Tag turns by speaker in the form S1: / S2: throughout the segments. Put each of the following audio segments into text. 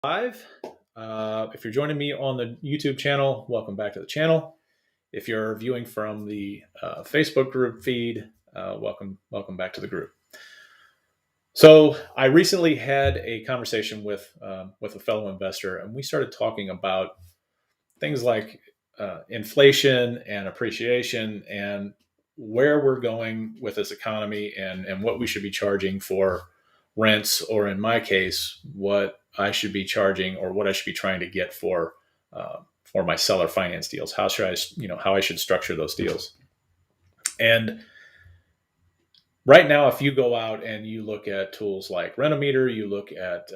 S1: Live. If you're joining me on the YouTube channel, welcome back to the channel. If you're viewing from the Facebook group feed, welcome back to the group. So I recently had a conversation with a fellow investor, and we started talking about things like inflation and appreciation and where we're going with this economy and what we should be charging for rents, or in my case, what I should be charging or what I should be trying to get for my seller finance deals. How should how I should structure those deals? And right now, if you go out and you look at tools like Rentometer, you look at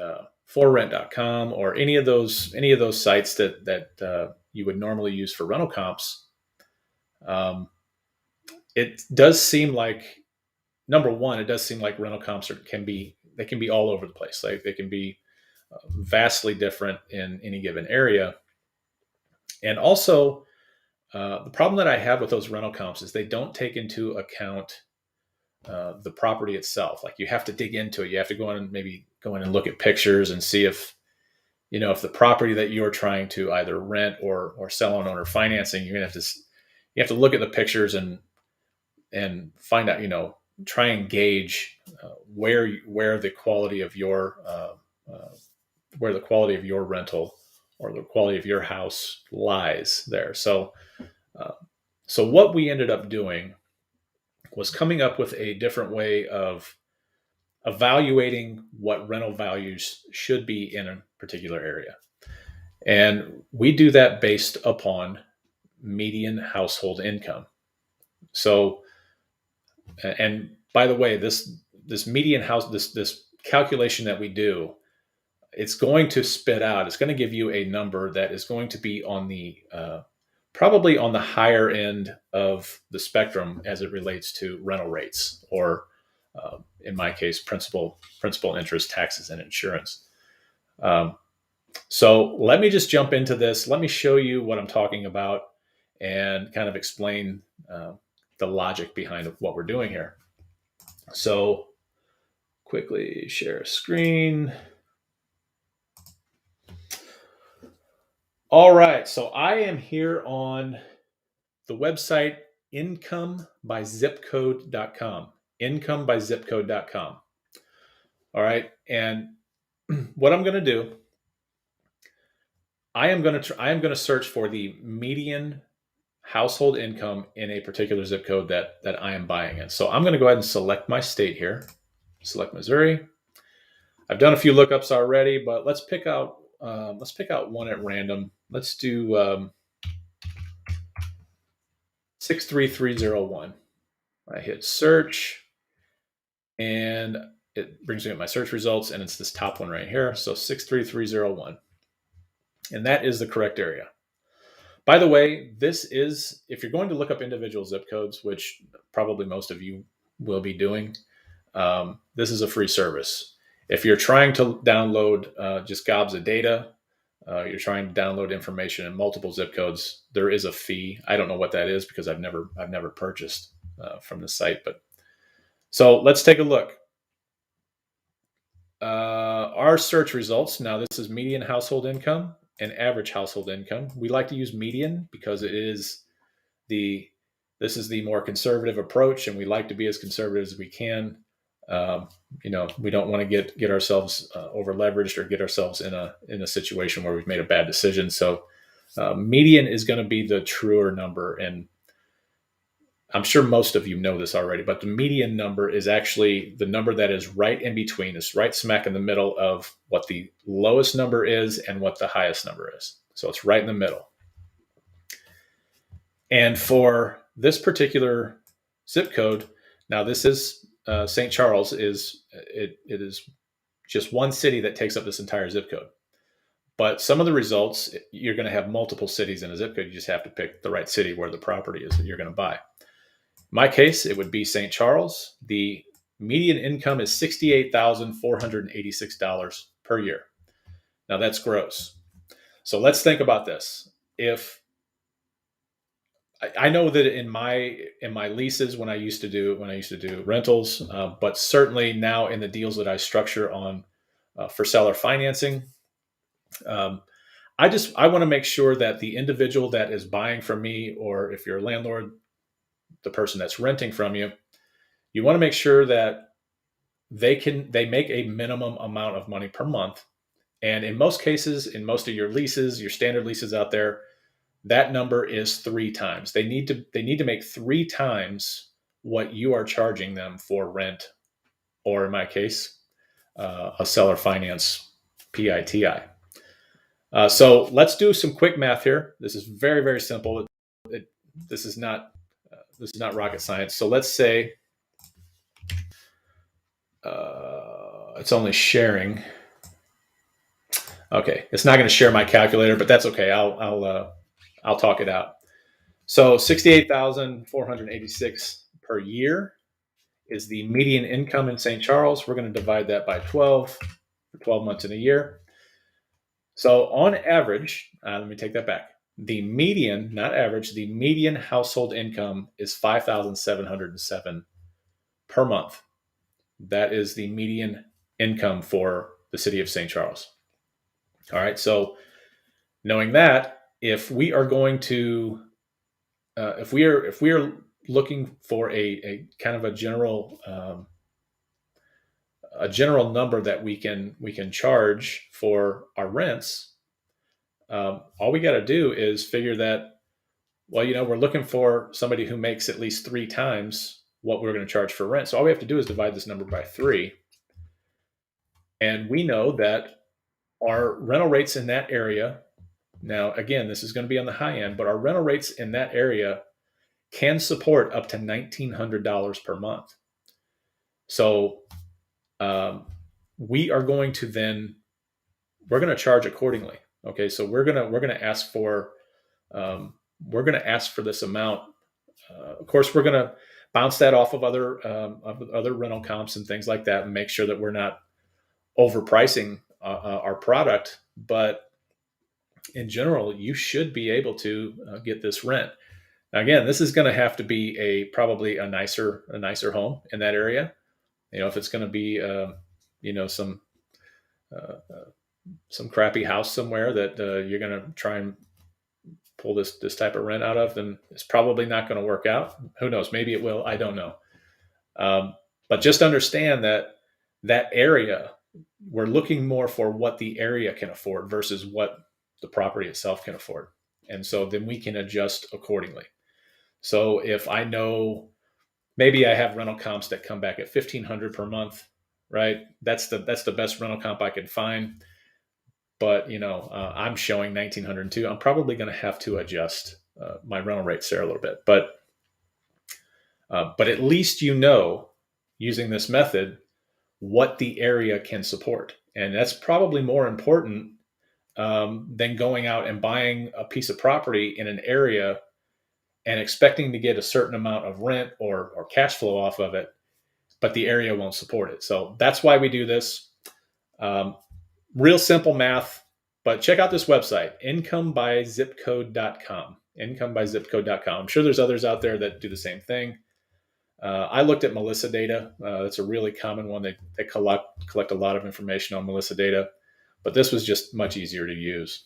S1: forrent.com or any of those sites that you would normally use for rental comps, it does seem like, number one, it does seem like rental comps can be all over the place. Like they can be vastly different in any given area. And also, the problem that I have with those rental comps is they don't take into account the property itself. Like you have to dig into it. You have to go in and look at pictures and see if if the property that you're trying to either rent or sell on owner financing, you have to look at the pictures and find out, try and gauge where the quality of your rental or the quality of your house lies there. So what we ended up doing was coming up with a different way of evaluating what rental values should be in a particular area. And we do that based upon median household income. So, and by the way, this median house, this calculation that we do, it's going to give you a number that is going to be on the probably on the higher end of the spectrum as it relates to rental rates, or in my case, principal, interest, taxes, and insurance. So let me just jump into this. Let me show you what I'm talking about and kind of explain the logic behind what we're doing here. So quickly share a screen. All right, so I am here on the website incomebyzipcode.com. Incomebyzipcode.com. All right, and what I'm going to do, I am going to search for the median household income in a particular zip code that I am buying in. So I'm going to go ahead and select my state here. Select Missouri. I've done a few lookups already, but let's pick out one at random. Let's do 63301. I hit search, and it brings me up my search results, and it's this top one right here. So 63301, and that is the correct area. By the way, this is, if you're going to look up individual zip codes, which probably most of you will be doing, this is a free service. If you're trying to download just gobs of data, you're trying to download information in multiple zip codes, there is a fee. I don't know what that is because I've never purchased from the site. But so let's take a look. Our search results. Now this is median household income and average household income. We like to use median because this is the more conservative approach, and we like to be as conservative as we can. We don't want to get ourselves over leveraged or get ourselves in a situation where we've made a bad decision. So median is going to be the truer number, and I'm sure most of you know this already, but the median number is actually the number that is right in between. It's right smack in the middle of what the lowest number is and what the highest number is. So it's right in the middle. And for this particular zip code, now this is St. Charles. It is just one city that takes up this entire zip code. But some of the results, you're going to have multiple cities in a zip code. You just have to pick the right city where the property is that you're going to buy. In my case, it would be St. Charles. The median income is $68,486 per year. Now that's gross. So let's think about this. If I know that in my leases when I used to do rentals, but certainly now in the deals that I structure on for seller financing, Um, I want to make sure that the individual that is buying from me, or if you're a landlord, the person that's renting from you, you want to make sure that they make a minimum amount of money per month. And in most cases, in most of your leases, your standard leases out there, that number is 3 times. They need to make 3 times what you are charging them for rent, or in my case, a seller finance PITI. So let's do some quick math here. This is very, very simple. This is not rocket science. So let's say it's only sharing. Okay, it's not going to share my calculator, but that's okay. I'll talk it out. So 68,486 per year is the median income in St. Charles. We're going to divide that by 12 for 12 months in a year. So on average, let me take that back. The median, not average, the median household income is $5,707 per month. That is the median income for the city of St. Charles. All right. So knowing that, if we are going to, if we are looking for a kind of a general number that we can charge for our rents, all we got to do is figure that, well, we're looking for somebody who makes at least 3 times what we're going to charge for rent. So all we have to do is divide this number by 3. And we know that our rental rates in that area, now, again, this is going to be on the high end, but our rental rates in that area can support up to $1,900 per month. So we are going to we're going to charge accordingly. Okay, so we're going to ask for this amount. Of course, we're going to bounce that off of other rental comps and things like that, and make sure that we're not overpricing our product. But in general, you should be able to get this rent. Now, again, this is going to have to be probably a nicer home in that area. If it's going to be some crappy house somewhere that you're going to try and pull this type of rent out of, then it's probably not going to work out. Who knows? Maybe it will. I don't know. But just understand that area, we're looking more for what the area can afford versus what the property itself can afford. And so then we can adjust accordingly. So if I know maybe I have rental comps that come back at $1,500 per month, right? That's the best rental comp I can find. But I'm showing $1,902. I'm probably going to have to adjust my rental rates there a little bit. But at least using this method what the area can support, and that's probably more important than going out and buying a piece of property in an area and expecting to get a certain amount of rent or cash flow off of it, but the area won't support it. So that's why we do this. Real simple math, but check out this website, incomebyzipcode.com. Incomebyzipcode.com. I'm sure there's others out there that do the same thing. I looked at Melissa data. That's a really common one. They collect a lot of information on Melissa data, but this was just much easier to use.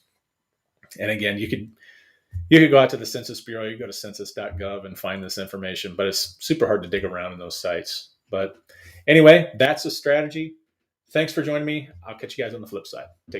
S1: And again, you could go out to the Census Bureau, you go to census.gov and find this information, but it's super hard to dig around in those sites. But anyway, that's a strategy. Thanks for joining me. I'll catch you guys on the flip side. Take care.